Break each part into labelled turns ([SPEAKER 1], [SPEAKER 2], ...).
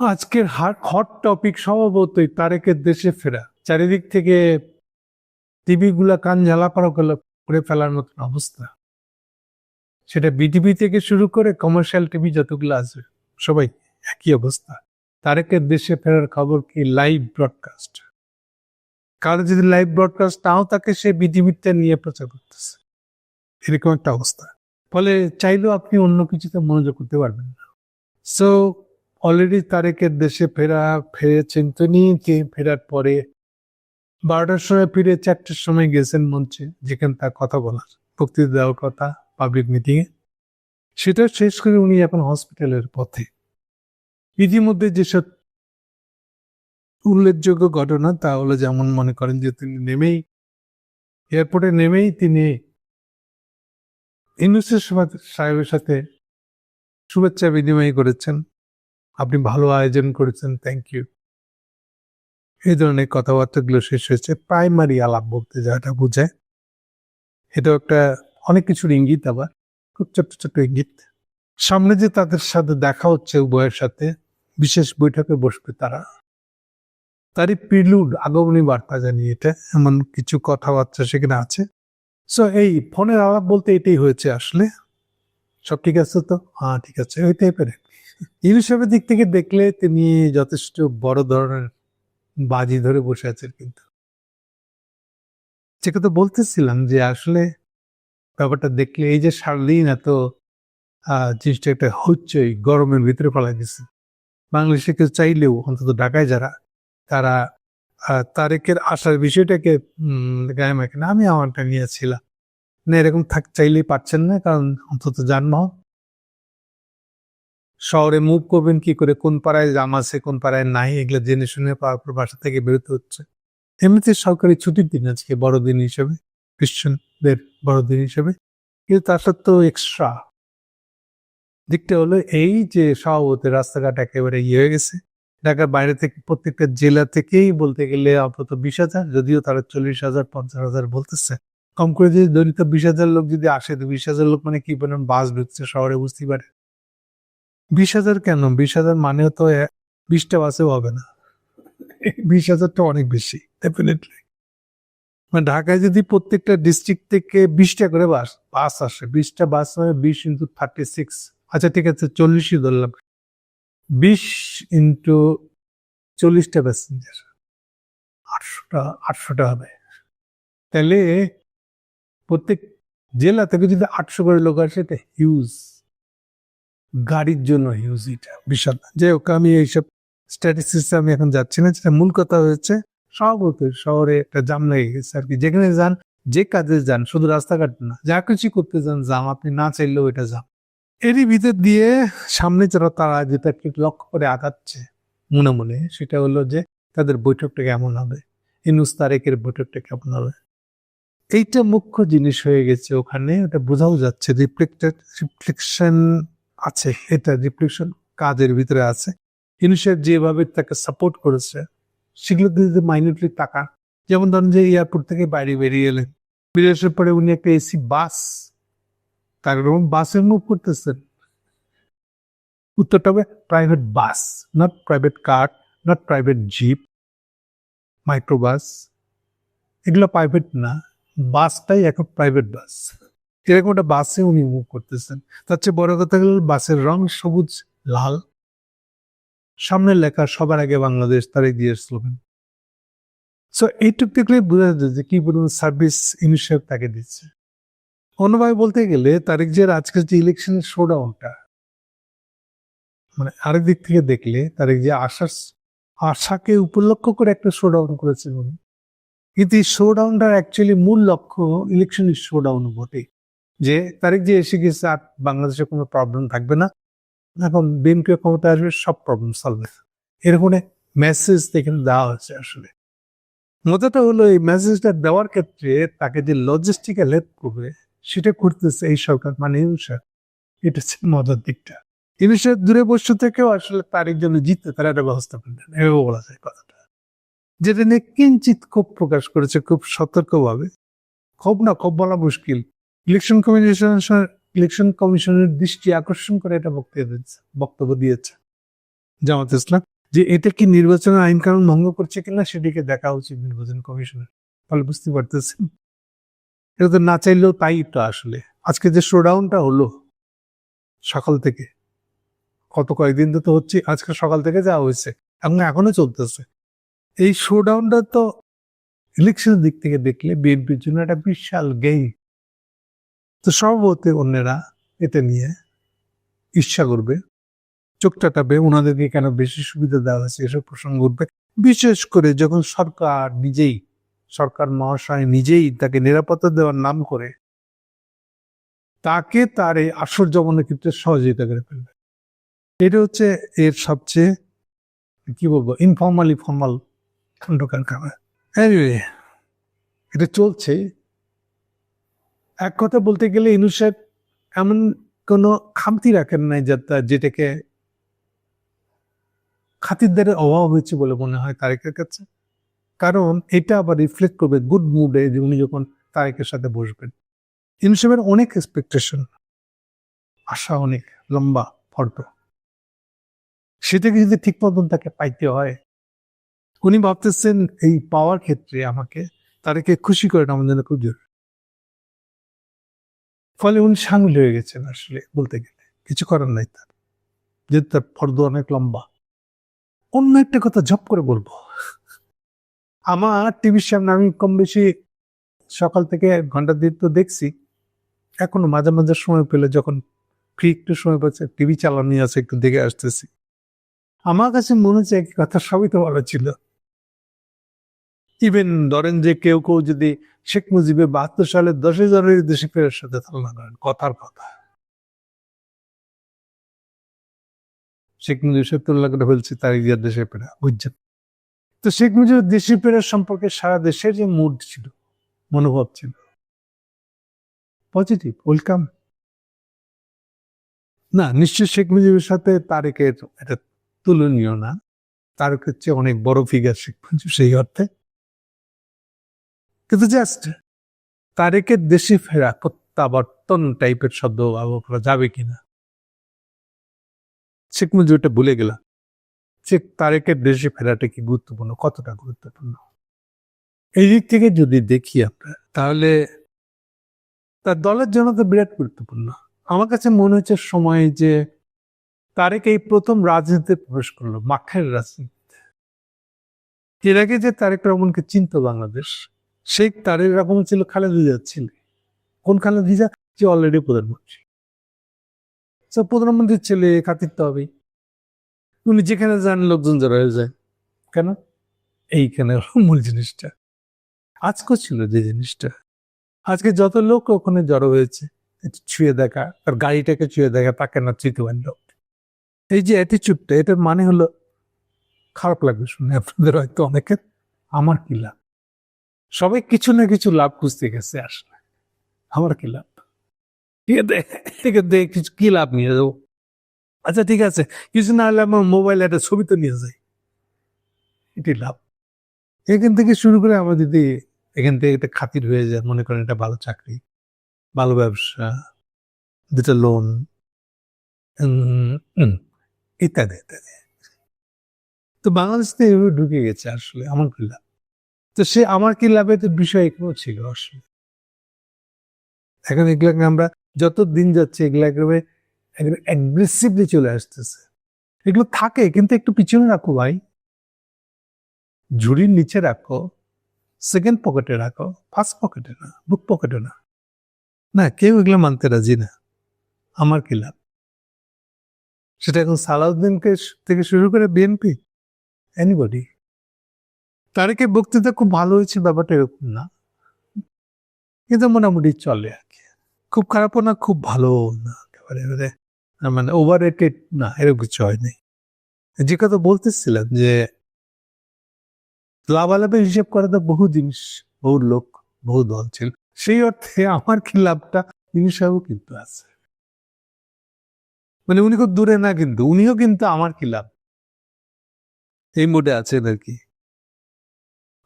[SPEAKER 1] আজকের hot topic স্বভাবতই তারেকের দেশে ফেরা। চারিদিক থেকে টিভি গুলা কান ঝালাপাড়া করে ফেলার মতন অবস্থা। সেটা বিটিভি থেকে শুরু করে কমার্শিয়াল টিভি যতগুলো আছে সবাই একই অবস্থা। তারেকের দেশে ফেরার খবর কি লাইভ ব্রডকাস্ট। কারো যদি লাইভ ব্রডকাস্ট নাও তাকে সে বিটিভিতে নিয়ে প্রচার করতেছে, এরকম একটা অবস্থা। ফলে চাইলেও আপনি অন্য কিছুতে মনোযোগ করতে পারবেন না। সো অলরেডি তারেকের দেশে ফিরেছেন তিনি। ফেরার পরে 12টার সময় ফিরে 4টার সময় গেছেন মঞ্চে, যেখানে তার কথা বলার, বক্তৃতা দেওয়ার কথা পাবলিক মিটিং এ। সেটা শেষ করে উনি এখন হসপিটালের পথে। ইতিমধ্যে যেসব উল্লেখযোগ্য ঘটনা তা হলো, যেমন মনে করেন যে তিনি এয়ারপোর্টে নেমেই তিনি ইউনূস সাহেবের সাথে শুভেচ্ছা বিনিময় করেছেন। আপনি ভালো আয়োজন করেছেন, থ্যাংক ইউ, এই ধরনের কথাবার্তাগুলো শেষ হয়েছে। প্রাইমারি আলাপ বলতে যাটা বোঝায়, এটাও একটা অনেক কিছুর ইঙ্গিত, আবার খুব ছোট্ট ছোট্ট ইঙ্গিত। সামনে যে তাদের সাথে দেখা হচ্ছে, উভয়ের সাথে বিশেষ বৈঠকে বসবে তারা, তারই প্রিলুড, আগমনী বার্তা জানিয়ে এটা এমন কিছু কথাবার্তা সেখানে আছে। সো এই ফোনের আলাপ বলতে এটাই হয়েছে আসলে। সব ঠিক আছে তো? হ্যাঁ ঠিক আছে, ওই টাইপের। ইউনূস সাহেবের দিক থেকে দেখলে তিনি যথেষ্ট বড় ধরনের বাজি ধরে বসে আছেন। কিন্তু যে কথা বলতেছিলাম যে আসলে ব্যাপারটা দেখলে, এই যে সারাদিন এত জিনিসটা একটা হচ্ছেই, গরমের ভিতরে ফেলা গেছে। বাংলাদেশে কেউ চাইলেও, অন্তত ঢাকায় যারা, তারা তারেকের আসার বিষয়টাকে গায়ে মাখে না। আমি আমারটা নিয়েছিলাম না, এরকম চাইলেই পারছেন না, কারণ অন্তত যানবাহন, শহরে মুভ করবেন কি করে, কোন পাড়ায় জাম আছে কোন পাড়ায় নাই, এগুলো জেনে শুনে পাওয়ার পর বাসা থেকে বেরোতে হচ্ছে। এমনিতে সরকারি ছুটির দিন আজকে, বড়দিন হিসেবে, খ্রিস্টানদের বড়দিন হিসেবে, কিন্তু তার সত্ত্বেও এক্সট্রা দিকটা হলো এই যে স্বভাবতের রাস্তাঘাট একেবারে হয়ে গেছে। ঢাকার বাইরে থেকে প্রত্যেকটা জেলা থেকেই বলতে গেলে অন্তত 20,000, যদিও তারা 40,000 50,000 বলতেছে। কম করে যদি দলিত 20,000 লোক যদি আসে, তো 20,000 লোক মানে কি পরিমাণ বাস ঢুকছে শহরে বুঝতেই পারে। 20,000 কেন, 20,000 মানেও তো 20টা বাসেও হবে না। 20,000টা অনেক বেশি ডেফিনেটলি। মানে ঢাকায় যদি প্রত্যেকটা ডিস্ট্রিক্ট থেকে 20টা করে বাস আসে, 20টা বাস মানে 20 ইন্টু 36, আচ্ছা ঠিক আছে 40ই ধরলাম, 20 ইন্টু 40টা প্যাসেঞ্জার, 800টা হবে। তাহলে প্রত্যেক জেলা থেকে যদি 800 করে লোক আসে, এটা হিউজ, গাড়ির জন্য হিউজ, এটা বিশাল। যাই হোক, আমি এইসব স্ট্যাটিস্টিক্সে আমি এখন যাচ্ছি না। যেটা মূল কথা হচ্ছে, শহরে একটা জাম লেগে গেছে আর কি। যেখানে যান, যে কাজে যান, শুধু রাস্তাঘাট না, যা কিছু করতে যান জাম, আপনি না চাইলেও এটা জাম। এরই ভিতর দিয়ে সামনে যারা, তারা যেটাকে লক্ষ্য করে আগাচ্ছে মনে মনে, সেটা হলো যে তাদের বৈঠকটা কেমন হবে, ইউনূস তারেকের বৈঠকটা কেমন হবে। এইটা মুখ্য জিনিস হয়ে গেছে ওখানে। ওটা বোঝাও যাচ্ছে, রিফ্লেকশন আছে, এটা রিফ্লেকশন কাজের ভিতরে আছে। ইউনূস সাহেব যেভাবে তাকে সাপোর্ট করেছে, সেগুলো যদি মাইনরিটি টাকা, যেমন ধরেন যে এয়ারপোর্ট থেকে বাইরে বেরিয়ে এলেন, বেরিয়ে আসার পরে উনি একটা এসি বাস, তার বাসে মুভ করতেছেন। উত্তরটা হবে private bus, not private car, not private jeep, microbus, এগুলো প্রাইভেট না। বাসটাই এখন প্রাইভেট বাস। এরকম একটা বাসে উনি মুভ করতেছেন। তার চেয়ে বড় কথা হল, বাসের রং সবুজ লাল, সামনে লেখা সবার আগে বাংলাদেশ, তারেক জিয়ার স্লোগান। সো এইটুক দেখলে বোঝা যায় যে কি পরিমাণ সার্ভিস ইউনূস সাহেব তাকে দিচ্ছে। অন্যভাবে বলতে গেলে, তারেক জিয়ার আজকের যে ইলেকশনের শোডাউনটা, মানে আরেক দিক থেকে দেখলে তারেক জিয়া আশাকে উপলক্ষ করে একটা শোডাউন করেছেন উনি। কিন্তু এই শোডাউনটার অ্যাকচুয়ালি মূল লক্ষ্য ইলেকশনের শোডাউন বটে, যে তারেক জিয়া এসে গেছে, আর বাংলাদেশে কোনো প্রবলেম থাকবে না, এখন বিএনপি ক্ষমতা আসবে, সব প্রবলেম সলভ। এরকম মেসেজ এখানে দেওয়া হয়েছে। আসলে মজাটা হলো, এই মেসেজটা দেওয়ার ক্ষেত্রে তাকে যে লজিস্টিক্যাল হেল্প করবে, সেটা করতেছে এই সরকার, মানে ইউনূস সাহেব। এটা হচ্ছে মজার দিকটা। ইউনূস সাহেব দূরে বসে থেকেও আসলে তারেক জন্য জিততে তারা একটা ব্যবস্থা করলেন, এভাবে বলা যায় কথাটা। যেটা নিয়ে কিঞ্চিত ক্ষোভ প্রকাশ করেছে, খুব সতর্কভাবে। ক্ষোভ বলা মুশকিল। ইলেকশন কমিশনের দৃষ্টি আকর্ষণ করে এটা বক্তব্য দিয়েছে জামাত ইসলাম। যে এটা কি নির্বাচনের আইন কানুন ভঙ্গ করছে কিনা সেদিকে দেখা উচিত নির্বাচন কমিশনের। ফলে বুঝতে পারতেছেন এটা তো না চাইলেও তাই তো আসলে আজকে যে শোডাউনটা হলো সকাল থেকে, কত কয়েকদিন তো হচ্ছে, আজকে সকাল থেকে যাওয়া হয়েছে এবং এখনো চলতেছে। এই শোডাউনটা তো ইলেকশনের দিক থেকে দেখলে বিএনপির জন্য একটা বিশাল গেইম। তো সর্বতে অন্যেরা এটা নিয়ে ঈর্ষা করবে, চোখ টাটাবে, ওনাদেরকে কেন বেশি সুবিধা দেওয়া হয়েছে এসব প্রসঙ্গ উঠবে। বিশেষ করে যখন সরকার মহাশয় নিজেই তাকে নিরাপত্তা দেওয়ার নাম করে তাকে তার এই আসর জমানোর ক্ষেত্রে সহযোগিতা করে ফেলবে। এটা হচ্ছে এর সবচেয়ে কি বলবো ইনফর্মালি ফর্মাল খণ্ডকার কারণ। এনিওয়ে এটা চলছে। এক কথা বলতে গেলে ইউনূস সাহেব এমন কোনো খামতি রাখেন নাই যেটাকে খাতিরদারের অভাব হয়েছে বলে মনে হয় তারেকের কাছে। কারণ এটা আবার রিফ্লেক্ট করবে গুড মুডে যে উনি যখন তারেকের সাথে বসবেন। ইউনূস সাহেবের অনেক এক্সপেকটেশন, আশা অনেক লম্বা ফর্দ, সেটাকে যদি ঠিক মতন তাকে পাইতে হয়, উনি ভাবতেছেন এই পাওয়ার ক্ষেত্রে আমাকে তারেকে খুশি করে আমার জন্য খুব জরুরি। ফলে উনি সামিল হয়ে গেছেন আসলে বলতে গেলে, কিছু করার নাই তার, যেহেতু তার ফর্দ অনেক লম্বা। অন্য একটা কথা ঝপ করে বলবো, আমার টিভির সামনে আমি কম বেশি সকাল থেকে ঘন্টা দিয়ে তো দেখছি, এখনো মাঝে মাঝে সময় পেলে যখন ফ্রি একটু সময় পাচ্ছে টিভি চালানি আছে একটু দেখে আসতেছি। আমার কাছে মনে হচ্ছে এক কথা সবই তো ভালো ছিল। ইভেন ধরেন যে কেউ যদি শেখ মুজিবের 72 সালে 10 জানুয়ারি দেশে ফেরার সাথে তুলনা করেন, কথার কথা শেখ মুজিবের সাথে তুলনা করে ফেলছে তার দেশে ফেরা, বুঝছেন? তো শেখ মুজিবের দেশে ফেরার সম্পর্কে সারা দেশের যে মুড ছিল, মনোভাব ছিল পজিটিভ, ওয়েলকাম। না, নিশ্চয় শেখ মুজিবের সাথে তারেকের এটা তুলনীয় না, তারেকের চেয়ে অনেক বড় ফিগার শেখ মুজিব সেই অর্থে। কিন্তু জাস্ট তারেকের দেশে ফেরা প্রত্যাবর্তন টাইপের শব্দ ব্যবহার করা যাবে কিনা, শেখ মুজিব এটা ভুলে গেলাম। শেখ তারেকের দেশে ফেরাটা কি গুরুত্বপূর্ণ, কতটা গুরুত্বপূর্ণ? এই দিক থেকে যদি দেখি আমরা, তাহলে তার দলের জন্য তো বিরাট গুরুত্বপূর্ণ। আমার কাছে মনে হচ্ছে সময় যে তারেক এই প্রথম রাজনীতিতে প্রবেশ করলো, মাঠের রাজনীতি। এর আগে যে তারেক রহমানকে চিনত বাংলাদেশ, সেই তারেক রহমান ছিল খালেদা জিয়ার ছেলে। কোন খালেদা জিয়া? যে অলরেডি প্রধানমন্ত্রী। প্রধানমন্ত্রীর ছেলে, খাতির তো হবেই। উনি যেখানে যান লোকজন জড়ো হয়ে যায় কেন? এইখানে মূল জিনিসটা আজকেও ছিল যে জিনিসটা। আজকে যত লোক ওখানে জড়ো হয়েছে, ছুঁয়ে দেখা, তার গাড়িটাকে ছুঁয়ে দেখা, তাকে না চিনতে পারলো। এই যে অ্যাটিচিউডটা, এটার মানে হলো, খারাপ লাগবে শুনে আপনাদের হয়তো অনেকের, আমার কি লাভ? সবাই কিছু না কিছু লাভ খুঁজতে গেছে, আসলে আমার কি লাভ? ঠিক আছে, কিছু কি লাভ নিয়ে যাবো? আচ্ছা ঠিক আছে, কিছু না হলে আমার মোবাইল একটা ছবি তো নিয়ে যাই, এটি লাভ। এখান থেকে শুরু করে আমার যদি এখান থেকে একটা খাতির হয়ে যায়, মনে করেন এটা ভালো চাকরি, ভালো ব্যবসা, দুটা লোন, ইত্যাদি ইত্যাদি। তো বাংলাদেশ তো এভাবে ঢুকে গেছে, আসলে আমার কি লাভ? তো সে আমার কি লাভের বিষয় এগুলো ছিল আসলে। এখন এগুলাকে আমরা যত দিন যাচ্ছে এগুলো একেবারে অ্যাগ্রেসিভলি চলে আসতেছে। এগুলো থাকে কিন্তু একটু পিছনে রাখো ভাই, ঝুড়ির নিচে রাখো, সেকেন্ড পকেটে রাখো, ফার্স্ট পকেটে না, বুক পকেটে না। না, কেউ এগুলো মানতে রাজি না। আমার কি লাভ? সেটা এখন সালাউদ্দিনকে থেকে শুরু করে বিএনপি, এনিবডি। তারেকের বক্তৃতা খুব ভালো হয়েছে ব্যাপারটা এরকম না, কিন্তু মোটামুটি চলে আর কি। খুব খারাপও না, খুব ভালো না, একেবারে মানে ওভার রেটেড না, এরকম কিছু হয়নি। যে কথা বলতেছিলাম যে লাভালাভের হিসেব করা তো বহু জিনিস, বহু লোক, বহু দল ছিল, সেই অর্থে আমার কি লাভটা জিনিসও কিন্তু আছে। মানে উনি খুব দূরে না, কিন্তু উনিও কিন্তু আমার কি লাভ এই মোডে আছেন আর কি।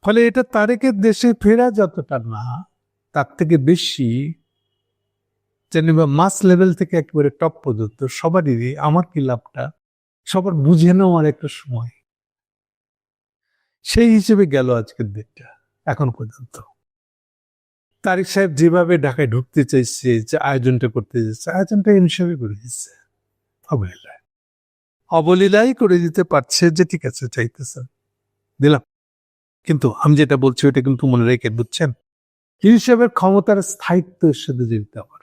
[SPEAKER 1] ফলে এটা তারেকের দেশে ফেরা যতটা না, তার থেকে বেশি মাস লেভেল থেকে একেবারে টপ পর্যন্ত সবারই আমার কি লাভটা সবার বুঝে নেওয়ার একটা সময়। সেই হিসেবে গেল আজকের দিনটা এখন পর্যন্ত। তারেক সাহেব যেভাবে ঢাকায় ঢুকতে চাইছে, যে আয়োজনটা করতে চাইছে, আয়োজনটা হিসেবে করে দিচ্ছে অবলীলায়। অবলীলাই করে দিতে পারছে যে ঠিক আছে চাইতেছেন দিলাম, কিন্তু আমি যেটা বলছি ওটা কিন্তু মনে রেখে, বুঝছেন, হিসেবের ক্ষমতার স্থায়িত্বের সাথে জড়িত আমার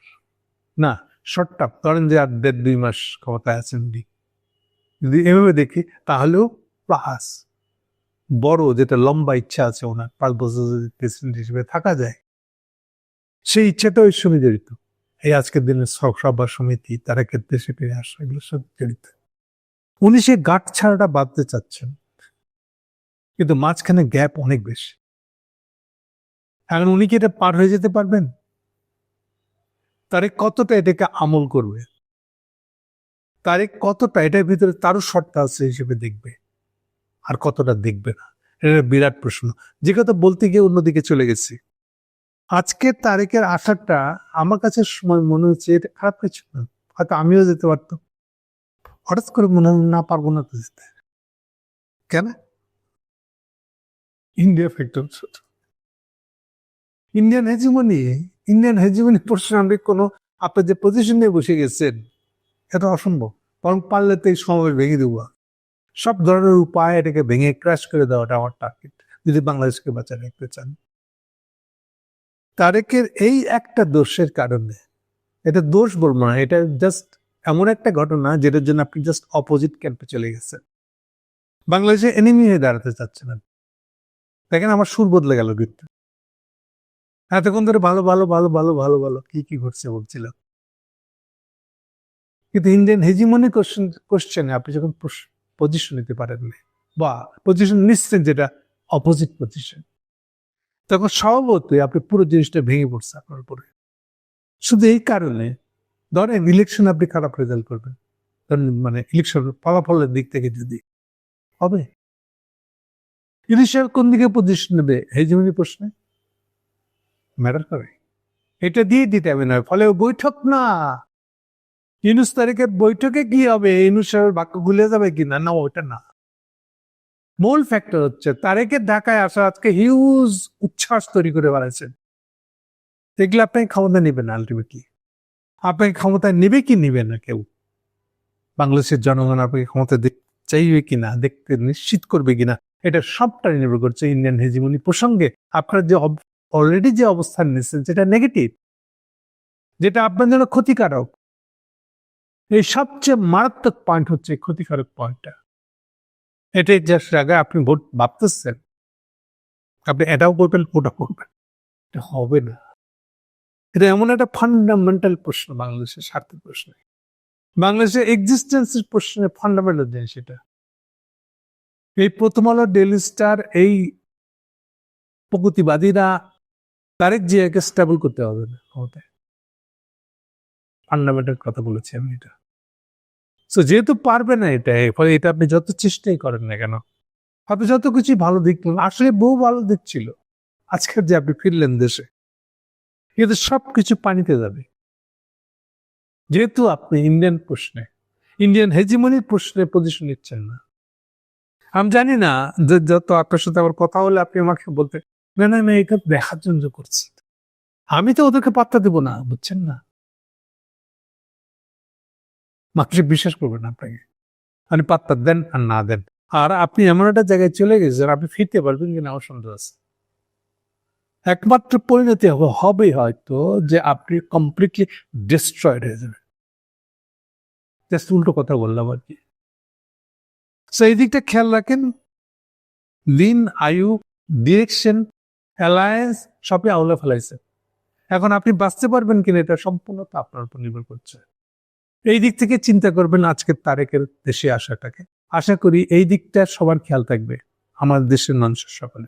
[SPEAKER 1] না। শর্ট টার্ম ধরেন যে আর 1.5-2 মাস ক্ষমতায় আছেন, যদি এভাবে দেখি তাহলেও প্লাস বড় যেটা লম্বা ইচ্ছা আছে ওনার 5 বছর যদি প্রেসিডেন্ট হিসেবে থাকা যায়, সেই ইচ্ছাটা ওই সঙ্গে জড়িত। এই আজকের দিনের সভা সমিতি, তারেকের দেশে ফিরে আসা, এগুলোর সাথে জড়িত। উনি সে গাঁট ছাড়াটা বাঁধতে চাচ্ছেন, কিন্তু মাঝখানে গ্যাপ অনেক বেশি। এখন উনি কি এটা পার হয়ে যেতে পারবেন? তারেক কতটা এটাকে আমল করবে, তারেক কতটা এটার ভিতরে তারও সত্তা আছে হিসেবে দেখবে, আর কতটা দেখবে না, এটা বিরাট প্রশ্ন। যে কথা বলতে গিয়ে অন্যদিকে চলে গেছি। আজকে তারেকের আসাটা আমার কাছে সময় মনে হচ্ছে এটা খারাপ কিছু না, হয়তো আমিও যেতে পারতাম। হঠাৎ করে মনে হয় না, পারবো না তো যেতে। কেন? ইন্ডিয়া ফ্যাক্টর, ইন্ডিয়ান হেজিমনি প্রশ্নে কোনো আপনি যে পজিশন নিয়ে বসে গেছেন এটা অসম্ভব। বরং পারলে তো এই সমাবেশ ভেঙে দেবো, সব ধরনের উপায় এটাকে ভেঙে ক্র্যাশ করে দেওয়াটা আমার টার্গেট, যদি বাংলাদেশকে বাঁচায় রাখতে চান। তারেকের এই একটা দোষের কারণে, এটা দোষ বলবো না, এটা জাস্ট এমন একটা ঘটনা যেটার জন্য আপনি জাস্ট অপোজিট ক্যাম্পে চলে গেছেন, বাংলাদেশে এনিমি হয়ে দাঁড়াতে চাচ্ছেন। দেখেন আমার সুর বদলে গেল, কিন্তু এতক্ষণ ধরে ভালো ভালো ভালো ভালো ভালো ভালো কি কি ঘটছে বলছিলাম, কিন্তু ইন্ডিয়ান হেজিমনি কোশ্চেনে আপনি যখন পজিশন নিতে পারেন বা পজিশন নিচ্ছেন যেটা অপোজিট পজিশন, তখন স্বভাবতই আপনি পুরো জিনিসটা ভেঙে পড়ছে আপনার উপরে। শুধু এই কারণে, ধরেন ইলেকশন আপনি খারাপ রেজাল্ট করবেন, ধরেন মানে ইলেকশন ফলাফলের দিক থেকে যদি হবে, ইলেকশন কোন দিকে পজিশন নেবে হেজিমনি প্রশ্নে ম্যাটার করে, এটা দিয়ে দিতে হবে না। ফলে বৈঠক না, ইউনুস তারিখের বৈঠকে কি হবে, ইউনুস সাহেবের বাক্য ভুলে যাবে কিনা, না ওটা না। মূল ফ্যাক্টর হচ্ছে তারেকের ঢাকায় আসা আজকে হিউজ উচ্ছ্বাস তৈরি করে বেড়াচ্ছেন। এগুলো আপনাকে ক্ষমতা নেবেন না, আলটিমেটলি আপনাকে ক্ষমতায় নেবে কি নেবে না কেউ, বাংলাদেশের জনগণ আপনাকে ক্ষমতা চাইবে কিনা, দেখতে নিশ্চিত করবে কিনা, এটা সবটাই নির্ভর করছে ইন্ডিয়ান হেজিমনি প্রসঙ্গে আপনার যে অলরেডি যে অবস্থান নিচ্ছেন যেটা নেগেটিভ, যেটা আপনার জন্য ক্ষতিকারক। এই সবচেয়ে মারাত্মক পয়েন্ট হচ্ছে ক্ষতিকারক পয়েন্টটা। এটাই জাস্ট আগে আপনি ভোট ভাবতেছেন, আপনি এটাও করবেন ওটাও করবেন, এটা হবে না। এটা এমন একটা ফান্ডামেন্টাল প্রশ্ন, বাংলাদেশের স্বার্থের প্রশ্ন, বাংলাদেশের এক্সিস্টেন্সের প্রশ্নে ফান্ডামেন্টাল জিনিস এটা। এই প্রথম আলো, ডেইলি স্টার, এই প্রগতিবাদীরা তারেক জিয়াকে স্টেবল করতে হবে না ক্ষমতায়, ফান্ডামেন্টাল কথা বলেছি আমি এটা। সো যেহেতু পারবে না এটা, ফলে এটা আপনি যত চেষ্টাই করেন না কেন, আপনি যত কিছু ভালো দিক, আসলে বহু ভালো দিক ছিল আজকের যে আপনি ফিরলেন দেশে, কিন্তু সবকিছু পানিতে যাবে, যেহেতু আপনি ইন্ডিয়ান প্রশ্নে, ইন্ডিয়ান হেজিমনির প্রশ্নে পজিশন নিচ্ছেন না। আমি জানি না যে যত আপনার সাথে আমার কথা হলে আপনি আমাকে বলতে না না আমি এটা দেখার জন্য করছি, আমি তো ওদেরকে পাত্তা দেবো না, বুঝছেন না, মানুষ বিশ্বাস করবে না আপনাকে, আপনি পাত্তা দেন আর না দেন। আর আপনি এমন একটা জায়গায় চলে গেছেন, আপনি ফিরতে পারবেন কিনা আমার সন্দেহ আছে। একমাত্র পরিণতি হবে হয়তো যে আপনি কমপ্লিটলি ডিস্ট্রয়েড হয়ে যাবেন। জাস্ট উল্টো কথা বললাম আর কি। সো এই দিকটা খেয়াল রাখেন, দিন, আয়ু, ডিরেকশন, অ্যালায়েন্স সবই আউলে ফেলাইছে। এখন আপনি বাঁচতে পারবেন কিনা এটা সম্পূর্ণ তো আপনার উপর নির্ভর করছে। এই দিক থেকে চিন্তা করবেন আজকের তারেকের দেশে আসাটাকে। আশা করি এই দিকটা সবার খেয়াল থাকবে, আমাদের দেশের মানুষের সকলে।